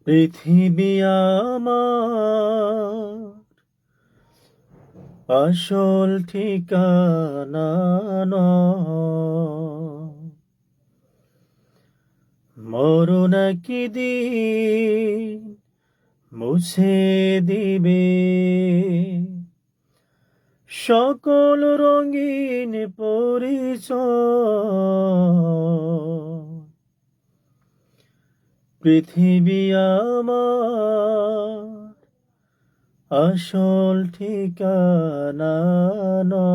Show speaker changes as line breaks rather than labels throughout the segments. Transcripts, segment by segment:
পৃথিবী আমার আসল ঠিকানা নয়। মরণ একদিন মুছে দিবে সকল রঙিন পরিচয়। পৃথিবী আমার আসল ঠিকানা নয়।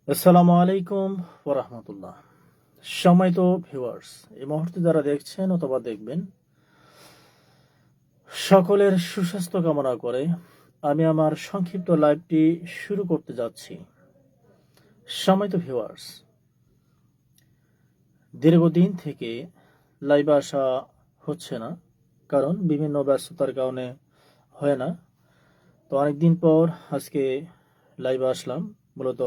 আসসালামু আলাইকুম ওয়া রাহমাতুল্লাহ। সম্মানিত ভিউয়ার্স, এই মুহূর্তে যারা দেখছেন অথবা দেখবেন, সকলের সুস্বাস্থ্য কামনা করে আমি আমার সংক্ষিপ্ত লাইভটি শুরু করতে যাচ্ছি। সম্মানিত ভিউয়ার্স, দীর্ঘদিন থেকে লাইভে আসা হচ্ছে না, কারণ বিভিন্ন ব্যস্ততার কারণে হয় না। তো অনেকদিন পর আজকে লাইভে আসলাম। মূলত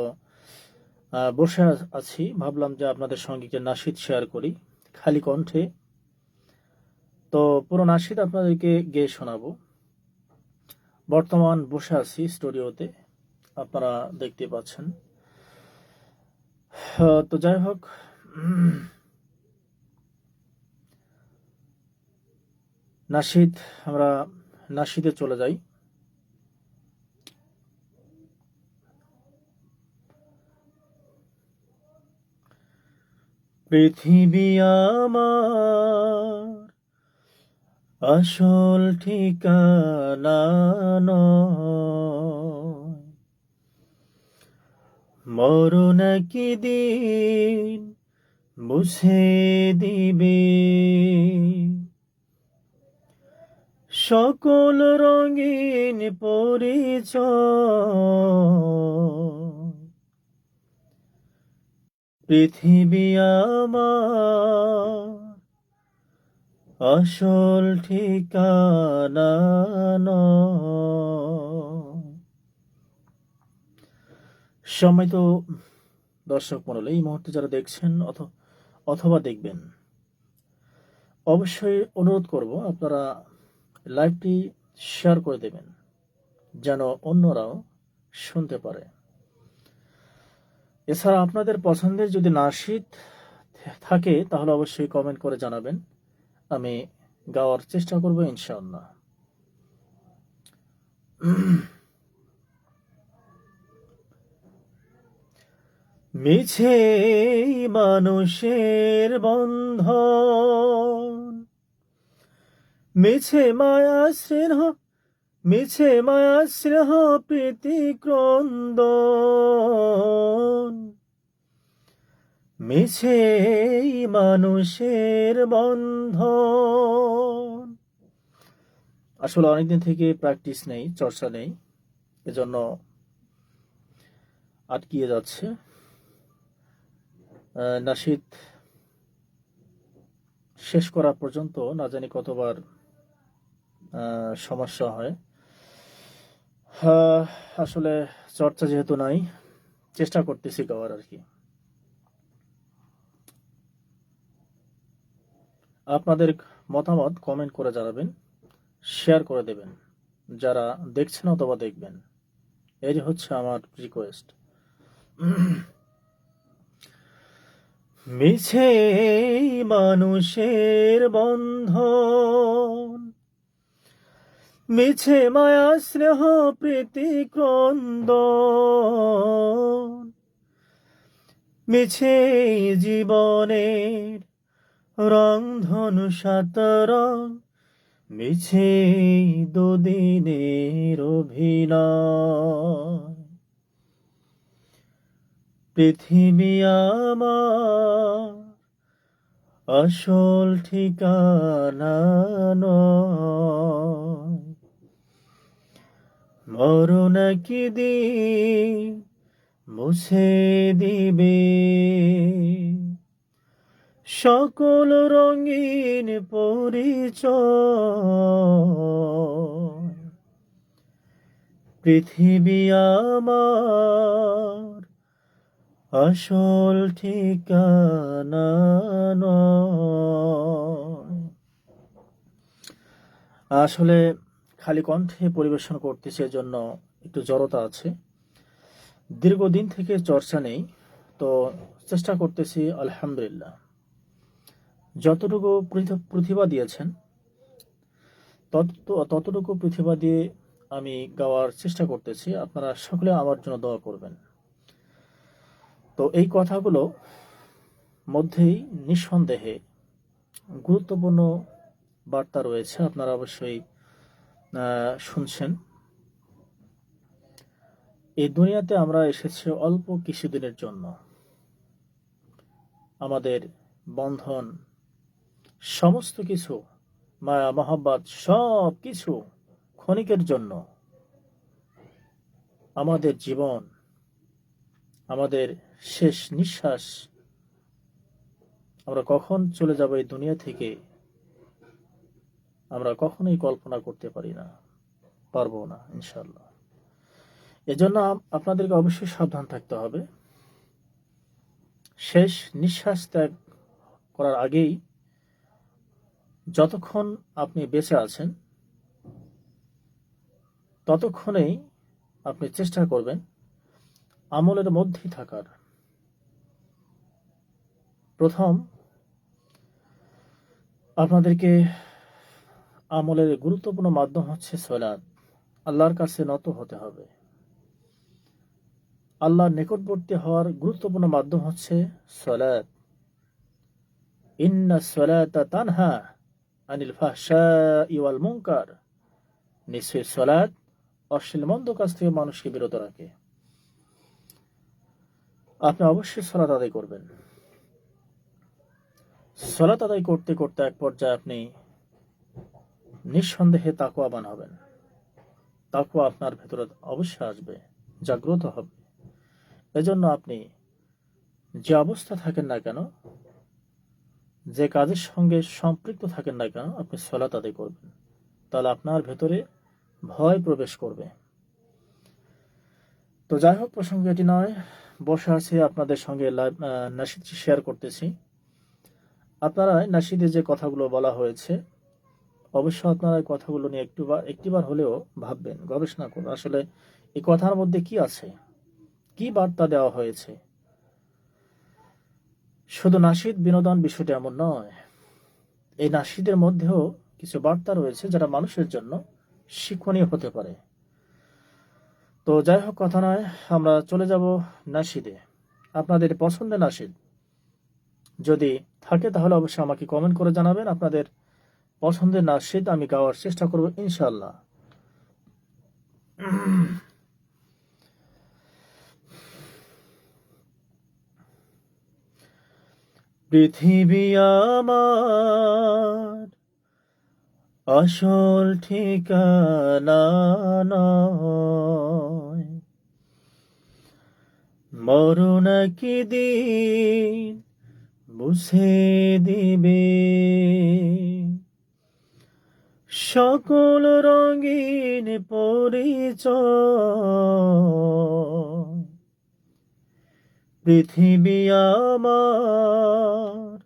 বসে আছি, ভাবলাম যে আপনাদের সঙ্গে যে নাশিদ শেয়ার করি খালি কণ্ঠে। তো পুরো নাশিদ আপনাদেরকে গেয়ে শোনাবো। বর্তমান বসে আছি স্টুডিওতে, আপনারা দেখতে পাচ্ছেন। তো যাই হোক, আমরা নাশিদে চলে যাই। পৃথিবী আমার আসল ঠিকানা নয়। মরণ একদিন মুছে দিবে সকল রঙিন পরিচয়। পৃথিবী আমার আসল ঠিকানা নয়। সম্মানিত দর্শক মণ্ডলী, এই মুহূর্তে যারা দেখছেন অথবা দেখবেন, অবশ্যই অনুরোধ করব আপনারা লাইভটি শেয়ার করে দেবেন, যেন অন্যরাও শুনতে পারে। এছাড়া আপনাদের পছন্দের যদি নাশিদ থাকে তাহলে অবশ্যই কমেন্ট করে জানাবেন, আমি গাওয়ার চেষ্টা করব ইনশাআল্লাহ। মিছে মানুষের বন্ধন, মিছে মায়া স্নেহ, মিছে মায়া স্নেহ প্রীতি ক্রন্দন। মিছে মানুষের বন্ধন। আসলে অনেকদিন থেকে প্র্যাকটিস নেই, চর্চা নেই, এজন্য আটকিয়ে যাচ্ছে। নাশিদ শেষ করা পর্যন্ত না জানি কতবার সমস্যা হয়। আসলে চর্চা যেহেতু নাই, চেষ্টা করতেছি গাওয়ার আর কি। আপনাদের মতামত কমেন্ট করে জানাবেন, শেয়ার করে দেবেন যারা দেখছেন অথবা দেখবেন, এই হচ্ছে আমার রিকোয়েস্ট। মিছে মানুষের বন্ধন, মিছে মায়া স্নেহ প্রীতি ক্রন্দন। মিছে জীবনের রংধনু সাতরং, মিছে দুদিনের অভিনয়। পৃথিবী আমার আসল ঠিকানা নয়। মরণ একদিন মুছে দিবে সকল রঙিন পরিচয়। পৃথিবী আমার আসল ঠিকানা নয়। আসলে খালি কণ্ঠে পরিবেশন করতেছি, এজন্য একটু জড়তা আছে। দীর্ঘদিন থেকে চর্চা নেই, তো চেষ্টা করতেছি আলহামদুলিল্লাহ। যতটুকু প্রতিভা দিয়েছেন ততটুকু প্রতিভা দিয়ে আমি গাওয়ার চেষ্টা করতেছি। আপনারা সকলে আমার জন্য দোয়া করবেন। তো এই কথাগুলো মধ্যেই নিঃসন্দেহে গুরুত্বপূর্ণ বার্তা রয়েছে, আপনারা অবশ্যই শুনছেন। এই দুনিয়াতে আমরা এসেছি অল্প কিছুদিনের জন্য। আমাদের বন্ধন, সমস্ত কিছু, মায়া মহব্বত, সব কিছু ক্ষণিকের জন্য। আমাদের জীবন, আমাদের শেষ নিঃশ্বাস, আমরা কখন চলে যাব এই দুনিয়া থেকে আমরা কখনোই কল্পনা করতে পারি না, পারবো না ইনশাল্লাহ। এজন্য আপনাদেরকে অবশ্যই সাবধান থাকতে হবে। শেষ নিঃশ্বাস ত্যাগ করার আগেই যতক্ষণ আপনি বেঁচে আছেন ততক্ষণেই আপনি চেষ্টা করবেন আমলের মধ্যেই থাকার। প্রথম, আপনাদেরকে আমলের গুরুত্বপূর্ণ মাধ্যম হচ্ছে সালাত। আল্লাহর কাছে নত হতে হবে। আল্লাহর নিকটবর্তী হওয়ার গুরুত্বপূর্ণ মাধ্যম হচ্ছে সালাত। ইন্না সালাতা তানহা আনিল ফাহশাই ওয়াল মুনকার। নিশ্চয়ই সালাত অশ্লীল মন্দ কাজ থেকে মানুষকে বিরত রাখে। আপনি অবশ্যই সালাত আদায় করবেন। সালাত আদায় করতে করতে এক পর্যায়ে আপনি নিঃসন্দেহে তাকওয়াবান হবেন। তাকওয়া আপনার ভেতরে অবশ্যই আসবে, জাগ্রত হবে। এজন্য আপনি যে অবস্থা থাকেন না কেন, যে কাজের সঙ্গে সম্পৃক্ত থাকেন না কেন, আপনি সালাত আদায় করবেন। তাহলে আপনার ভেতরে ভয় প্রবেশ করবে। তো যাই হোক, প্রসঙ্গ এটি নয়। বসে আছে আপনাদের সঙ্গে নাশিদ শেয়ার করতেছি। আপনারা নাশিদে যে কথাগুলো বলা হয়েছে, অবশ্য আপনারা এই কথাগুলো নিয়ে একটিবার হলেও ভাববেন, গবেষণা করুন। আসলে এই কথার মধ্যে কি আছে, কি বার্তা দেওয়া হয়েছে। শুধু নাশিদ বিনোদন বিষয়টা এমন নয়। এই নাশিদের মধ্যেও কিছু বার্তা রয়েছে যারা মানুষের জন্য শিক্ষণীয় হতে পারে। তো যাই হোক, কথা নয়, আমরা চলে যাব নাশিদে। আপনাদের পছন্দের নাশিদ যদি থাকে তাহলে অবশ্যই আমাকে কমেন্ট করে জানাবেন। আপনাদের পছন্দের নাশিদ আমি গাওয়ার চেষ্টা করব ইনশাআল্লাহ। পৃথিবী আমার আসল ঠিকানা নয়। মরণ কি দিন মুছে দিবে সকল রঙিন পরিচয়। পৃথিবী আমার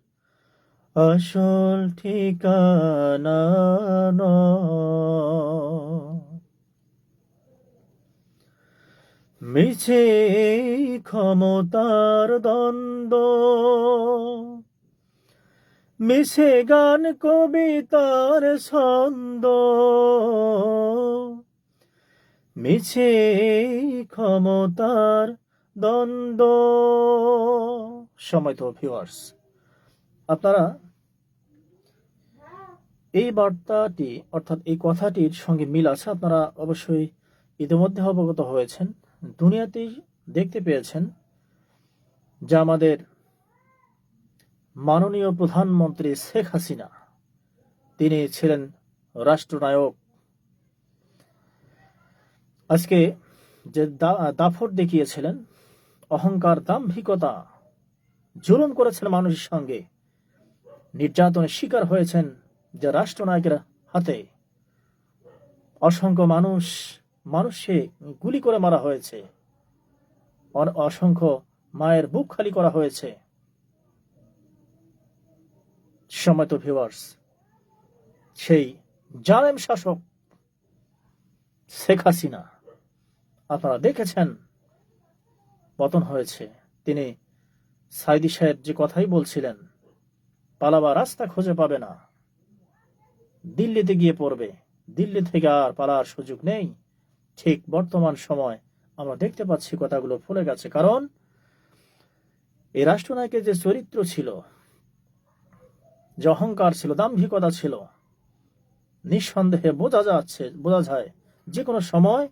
আসল ঠিকানা নয়। মিছে ক্ষমতার দ্বন্দ্ব, মিছে গান কবিতার ছন্দ, মিছে ক্ষমতার দ্বন্দ্ব। সময় তো ভিউয়ার্স, আপনারা এই বার্তাটি অর্থাৎ এই কথাটির সঙ্গে মিল আছে, আপনারা অবশ্যই ইতিমধ্যে অবগত হয়েছেন, দুনিয়াতেই দেখতে পেয়েছেন যে আমাদের মাননীয় প্রধানমন্ত্রী শেখ হাসিনা, তিনি ছিলেন রাষ্ট্রনায়ক। আজকে যে দাফট দেখিয়েছিলেন, অহংকার, দাম্ভিকতা, জুলুম করেছেন মানুষের সঙ্গে, নির্যাতনের শিকার হয়েছেন যে রাষ্ট্রনায়কের হাতে। অসংখ্য মানুষে গুলি করে মারা হয়েছে, অসংখ্য মায়ের বুক খালি করা হয়েছে। সম্মানিত ভিউয়ার্স, সেই জালেম শাসক শেখ হাসিনা আপনারা দেখেছেন পতন হয়েছে। তিনি সাইদি সাহেব যে কথাই বলছিলেন, পালাবার রাস্তা খুঁজে পাবে না, দিল্লিতে গিয়ে পড়বে, দিল্লি থেকে আর পালার সুযোগ নেই। ঠিক বর্তমান সময় আমরা দেখতে পাচ্ছি কথাগুলো ফলে গেছে। কারণ এই রাষ্ট্রনায়কের যে চরিত্র ছিল, যে অহংকার ছিল, দাম্ভিকতা ছিল, নিঃসন্দেহে বোঝা যায় যে কোনো সময়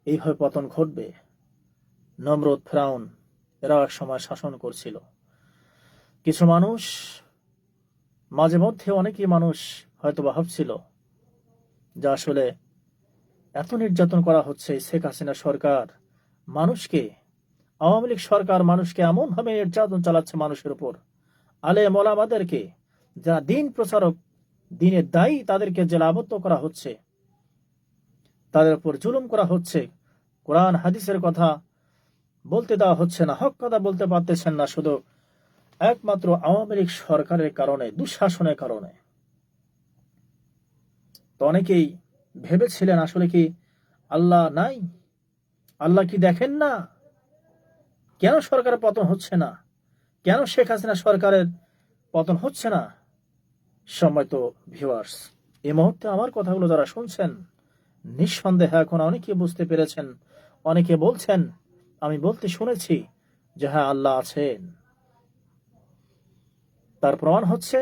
এইভাবে পতন ঘটবে। নমরুদ, ফেরাউন এরা এক সময় শাসন করছিল। কিছু মানুষ, মাঝে মধ্যে অনেকেই মানুষ হয়তো ভাবছিল যে আসলে এত নির্যাতন করা হচ্ছে শেখ হাসিনা সরকার মানুষকে, আওয়ামী লীগ সরকার মানুষকে এমন ভাবে নির্যাতন চালাচ্ছে মানুষের উপর, আলেম ওলামাদেরকে যারা দিন প্রচারক, দিনের দায়ী, তাদেরকে জেলাবদ্ধ করা হচ্ছে, তাদের উপর জুলুম করা হচ্ছে, কোরআন হাদিসের কথা বলতে দেওয়া হচ্ছে না, হক কথা বলতে পারতেছেন না, শুধু একমাত্র আওয়ামী লীগ সরকারের কারণে, দুঃশাসনের কারণে। তো অনেকেই ভেবেছিলেন আসলে কি আল্লাহ নাই, আল্লাহ কি দেখেন না, কেন সরকারের পতন হচ্ছে না, কেন শেখ হাসিনা সরকারের পতন হচ্ছে না। সম্মানিত ভিউয়ার্স, এই মুহূর্তে আমার কথাগুলো যারা শুনছেন, নিঃসন্দেহে এখন অনেকে বুঝতে পেরেছেন, অনেকে বলছেন, আমি বলতে শুনেছি যে হ্যাঁ আল্লাহ আছেন। তার প্রমাণ হচ্ছে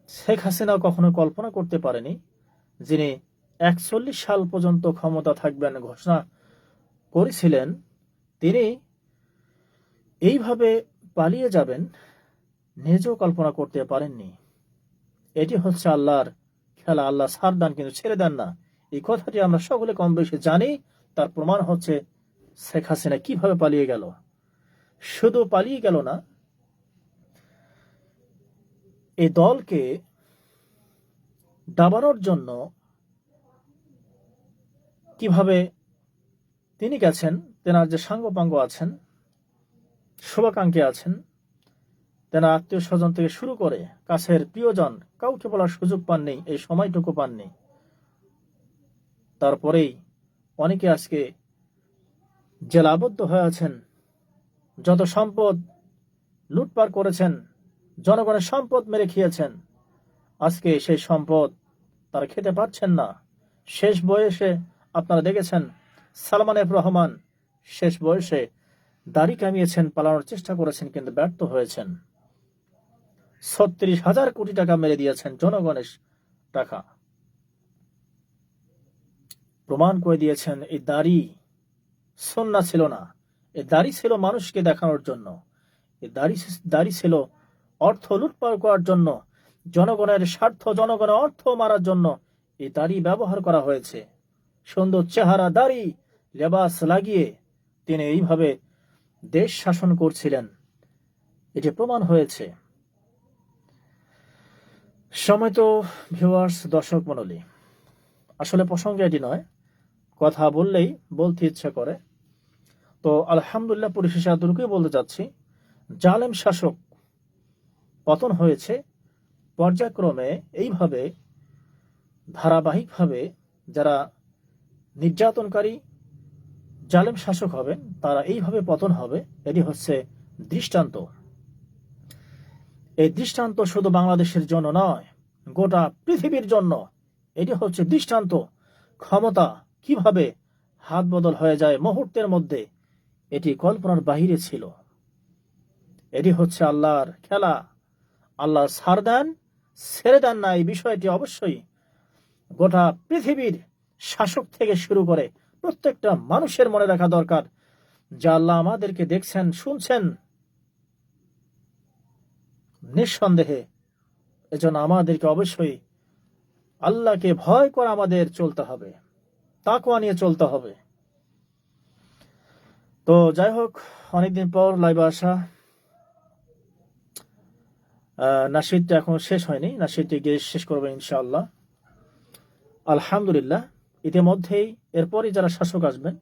শেখ হাসিনা কখনো কল্পনা করতে পারেনি যিনি 41 সাল পর্যন্ত ক্ষমতা থাকবেন ঘোষণা করেছিলেন, তিনি এইভাবে পালিয়ে যাবেন নিজেও কল্পনা করতে পারেননি। এটি হচ্ছে আল্লাহর খেলা। আল্লাহ ছাড় দেন কিন্তু ছেড়ে দেন না, এই কথাটি আমরা সকলে কম বেশি জানি। তার প্রমাণ হচ্ছে শেখ হাসিনা কিভাবে পালিয়ে গেল। শুধু পালিয়ে গেল না, এই দলকে দাবানোর জন্য কিভাবে তিনি গেছেন, তেনার যে সাঙ্গপাঙ্গ আছেন, শুভাকাঙ্ক্ষী আছেন, তেনার আত্মীয় স্বজন থেকে শুরু করে কাছের প্রিয়জন, কাউকে বলার সুযোগ পাননি, এই সময়টুকু পাননি। তারপরেই অনেকে আজকে জেলাবদ্ধ হয়ে আছেন, যত সম্পদ লুটপাট করেছেন, জনগণের সম্পদ মেরে খেয়েছেন, আজকে সেই সম্পদ তারা খেতে পারছেন না। শেষ বয়সে আপনারা দেখেছেন সালমান এফ রহমান শেষ বয়সে দাড়ি কামিয়েছেন, পালানোর চেষ্টা করেছেন, কিন্তু ব্যর্থ হয়েছেন। 36,000 কোটি টাকা মেরে দিয়েছেন, জনগণের টাকা। প্রমাণ করে দিয়েছেন এই দাড়ি সুন্নাহ ছিল না, এই দাড়ি ছিল মানুষকে দেখানোর জন্য, এই দাড়ি ছিল অর্থ লুটপাট করার জন্য, জনগণের স্বার্থ, জনগণের অর্থ মারার জন্য এই দাড়ি ব্যবহার করা হয়েছে। সুন্দর চেহারা, দাড়ি, লেবাস লাগিয়ে তিনি এইভাবে দেশ শাসন করছিলেন, এটি প্রমাণ হয়েছে। সম্মানিত ভিউয়ার্স, দর্শক মণ্ডলী, আসলে প্রসঙ্গে এটি নয়, কথা বললেই বলতে ইচ্ছা করে। তো আলহামদুলিল্লাহ, পরিশেষে এতটুকুই বলতে চাচ্ছি, জালেম শাসক পতন হয়েছে। পর্যায়ক্রমে এইভাবে ধারাবাহিকভাবে যারা নির্যাতনকারী জালেম শাসক হবেন, তারা এইভাবে পতন হবে। এটি হচ্ছে দৃষ্টান্ত। এই দৃষ্টান্ত শুধু বাংলাদেশের জন্য নয়, গোটা পৃথিবীর জন্য এটি হচ্ছে দৃষ্টান্ত। ক্ষমতা কিভাবে হাত বদল হয়ে যায় মুহূর্তের মধ্যে, এটি কল্পনার বাহিরে ছিল। এটি হচ্ছে আল্লাহর খেলা। আল্লাহ ছাড় দেন, ছেড়ে দেন না, এই বিষয়টি অবশ্যই গোটা পৃথিবীর শাসক থেকে শুরু করে প্রত্যেকটা মানুষের মনে রাখা দরকার, যা আল্লাহ আমাদেরকে দেখছেন, শুনছেন নিঃসন্দেহে। এজন্য আমাদেরকে অবশ্যই আল্লাহকে ভয় করে আমাদের চলতে হবে, তাকওয়া নিয়ে চলতে হবে। তো যাই হোক, অনেকদিন পর লাইভে আসা। নাশিদটা এখন শেষ হয়নি, নাশিদটি গিয়ে শেষ করবো ইনশাআল্লাহ। আলহামদুলিল্লাহ, ইতিমধ্যেই এরপরই যারা শাসক আসবেন,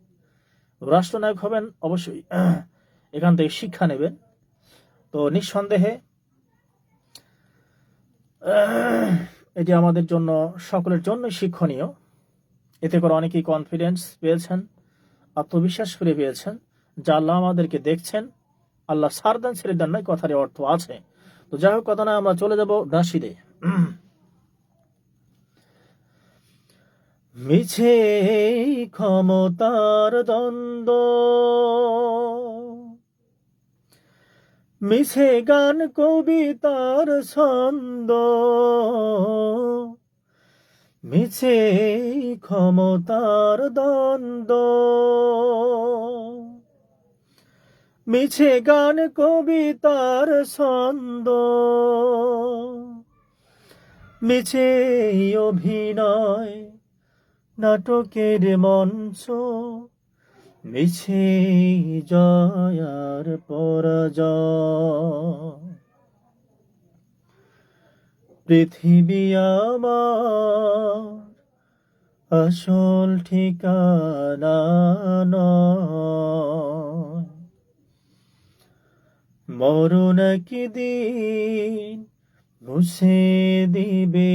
রাষ্ট্রনায়ক হবেন অবশ্যই এখান থেকে শিক্ষা নেবেন। তো নিঃসন্দেহে এটি আমাদের জন্য, সকলের জন্যই শিক্ষণীয়। এতে করে অনেকেই কনফিডেন্স পেয়েছেন, আত্মবিশ্বাস ফিরে পেয়েছেন যে আল্লাহ আমাদেরকে দেখছেন, আল্লাহ ছাড় দেন ছেড়ে দেন নয়, কথারই অর্থ আছে। তো যাই হোক, কথা না, আমরা চলে যাব নাশিদে। মিছে ক্ষমতার দ্বন্দ্ব, মিছে গান কবিতার ছন্দ, মিছে ক্ষমতার দ্বন্দ্ব, মিছে গান কবিতার ছন্দ, মিছে অভিনয় নাটকের মঞ্চ, মিছে জয়ার পরাজয়। পৃথিবী আমার আসল ঠিকানা নয়, মরণ একদিন মুছে দিবে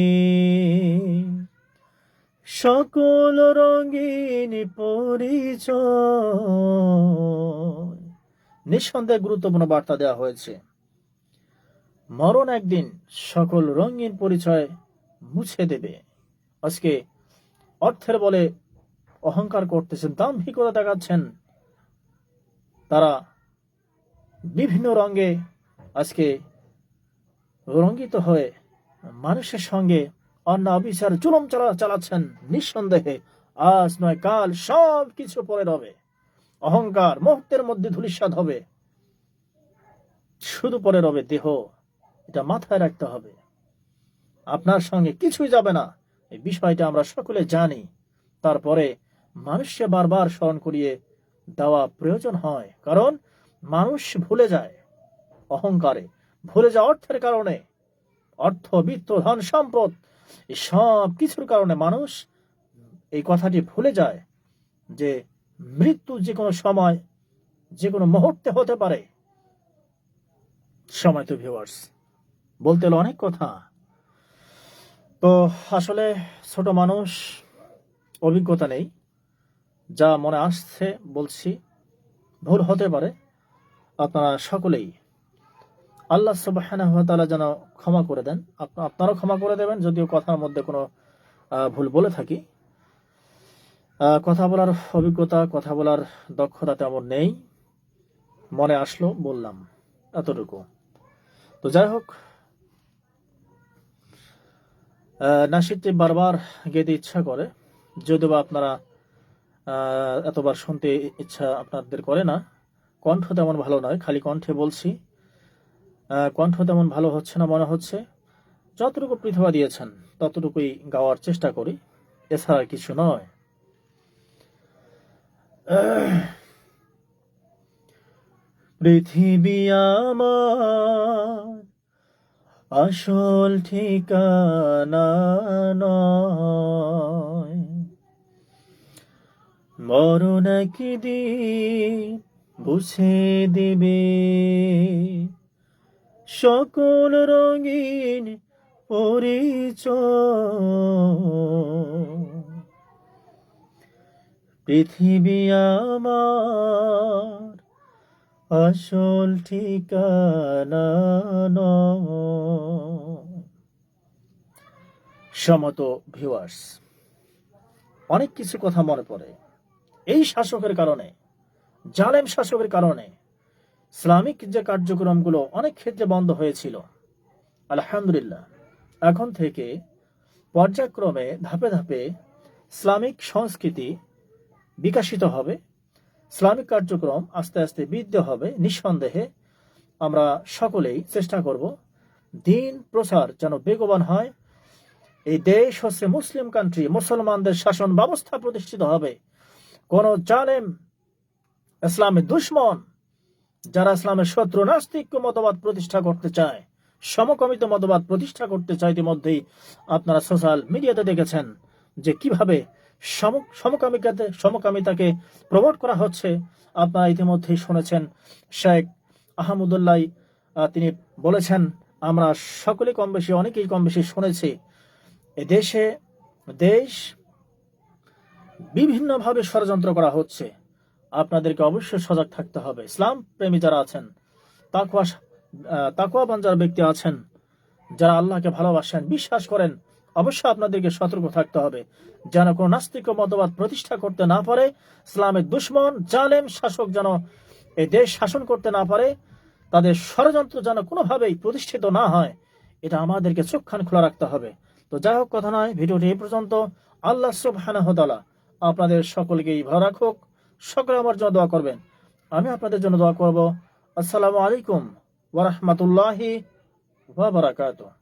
সকল রঙিন পরিচয়। নিঃসন্দেহে গুরুত্বপূর্ণ বার্তা দেওয়া হয়েছে। মরণ একদিন সকল রঙিন পরিচয় মুছে দেবে। আজকে অর্থের বলে অহংকার করতেছেন, দাম্ভিকতা দেখাচ্ছেন, তারা বিভিন্ন রঙে আজকে রঙ্গিত হয়ে মানুষের সঙ্গে অন্যায় অবিচার জুলুম চালাচ্ছেন। নিঃসন্দেহে আজ নয় কাল সব কিছু পরে রবে। অহংকার মুহূর্তের মধ্যে ধূলিসাৎ হবে, শুধু পরে রবে দেহ। এটা মাথায় রাখতে হবে। আপনার সঙ্গে কিছুই যাবে না, এই বিষয়টা আমরা সকলে জানি। তারপরে মানুষকে বারবার স্মরণ করিয়ে দেওয়া প্রয়োজন হয়, কারণ মানুষ ভুলে যায় অহংকারে, ভুলে যায় অর্থের কারণে। অর্থ, বিত্ত, ধন সম্পদ, এই সব কিছুর কারণে মানুষ এই কথাটি ভুলে যায় যে মৃত্যু যে কোনো সময়, যে কোনো মুহূর্তে হতে পারে। সময় তো ভিউয়ার্স, বলতে হলো অনেক কথা। তো আসলে ছোট মানুষ, অভিজ্ঞতা নেই, যা মনে আসছে বলছি, ভুল হতে পারে। আপনারা সকলেই আল্লাহ সুবহানাহু ওয়া তাআলা যেন ক্ষমা করে দেন, আপনারাও ক্ষমা করে দেবেন যদিও কথার মধ্যে কোনো ভুল বলে থাকি। কথা বলার অভিজ্ঞতা, কথা বলার দক্ষতা তেমন নেই, মনে আসলো বললাম, এতটুকু। তো যাই হোক, নাশিদটি বারবার গেতে ইচ্ছা করে, যদিও বা আপনারা এতবার শুনতে ইচ্ছা আপনাদের করে না। কণ্ঠ তেমন ভালো নয়, খালি কণ্ঠে বলছি, কণ্ঠ তেমন ভালো হচ্ছে না মনে হচ্ছে। যতটুকু পৃথিবী দিয়েছেন ততটুকুই গাওয়ার চেষ্টা করি, এছাড়া কিছু নয়। পৃথিবী আমার আসল ঠিকানা নয়, মরণ একদিন বুঝে দিবে সকল রঙিন পরিচয়। পৃথিবী আমার আসল ঠিকানা নয়। সমত ভিউয়ার্স, অনেক কিছু কথা মনে পড়ে। এই শাসকের কারণে, জালেম শাসকের কারণে ইসলামিক যে কার্যক্রমগুলো অনেক ক্ষেত্রে বন্ধ হয়েছিল, আলহামদুলিল্লাহ এখন থেকে পর্যায়ক্রমে ধাপে ধাপে ইসলামিক সংস্কৃতি বিকশিত হবে, ইসলামিক কার্যক্রম আস্তে আস্তে বৃদ্ধি হবে। নিঃসন্দেহে আমরা সকলেই চেষ্টা করব দিন প্রচার যেন বেগবান হয়। এই দেশ হচ্ছে মুসলিম কান্ট্রি, মুসলমানদের শাসন ব্যবস্থা প্রতিষ্ঠিত হবে। কোন জালেম, ইসলামের দুশ্মন, যারা ইসলামের শত্রু, নাস্তিক মতবাদ প্রতিষ্ঠা করতে চায়, সমকামিত মতবাদ প্রতিষ্ঠা করতে চায়, ইতিমধ্যেই আপনারা সোশ্যাল মিডিয়াতে দেখেছেন যে কিভাবে সমকামিতাকে প্রমোট করা হচ্ছে। আপনারা ইতিমধ্যেই শুনেছেন শেখ আহমদুল্লাহ তিনি বলেছেন, আমরা সকলে কম বেশি অনেকেই কম বেশি শুনেছি, এ দেশ বিভিন্নভাবে ষড়যন্ত্র করা হচ্ছে। আপনাদেরকে অবশ্যই সজাগ থাকতে হবে। ইসলাম প্রেমী যারা আছেন, তাকওয়াবান যারা ব্যক্তি আছেন, যারা আল্লাহকে ভালোবাসেন, বিশ্বাস করেন, অবশ্যই আপনাদেরকে সতর্ক থাকতে হবে যেন কোনো নাস্তিক মতবাদ প্রতিষ্ঠা করতে না পারে। ইসলামের দুশমন জালেম শাসক যেন এই দেশ শাসন করতে না পারে, তাদের ষড়যন্ত্র যেন কোনোভাবেই প্রতিষ্ঠিত না হয়, এটা আমাদেরকে চোখখান খোলা রাখতে হবে। তো যাই হোক, কথা নয়, ভিডিওটি এই পর্যন্ত। আল্লাহ সুবহানাহু ওয়া তাআলা আপনাদের সকলকেই ভালো রাখুক। সকলে আমার জন্য দোয়া করবেন, আমি আপনাদের জন্য দোয়া করব। আসসালামু আলাইকুম ওয়া রাহমাতুল্লাহি ওয়া বারাকাতুহু।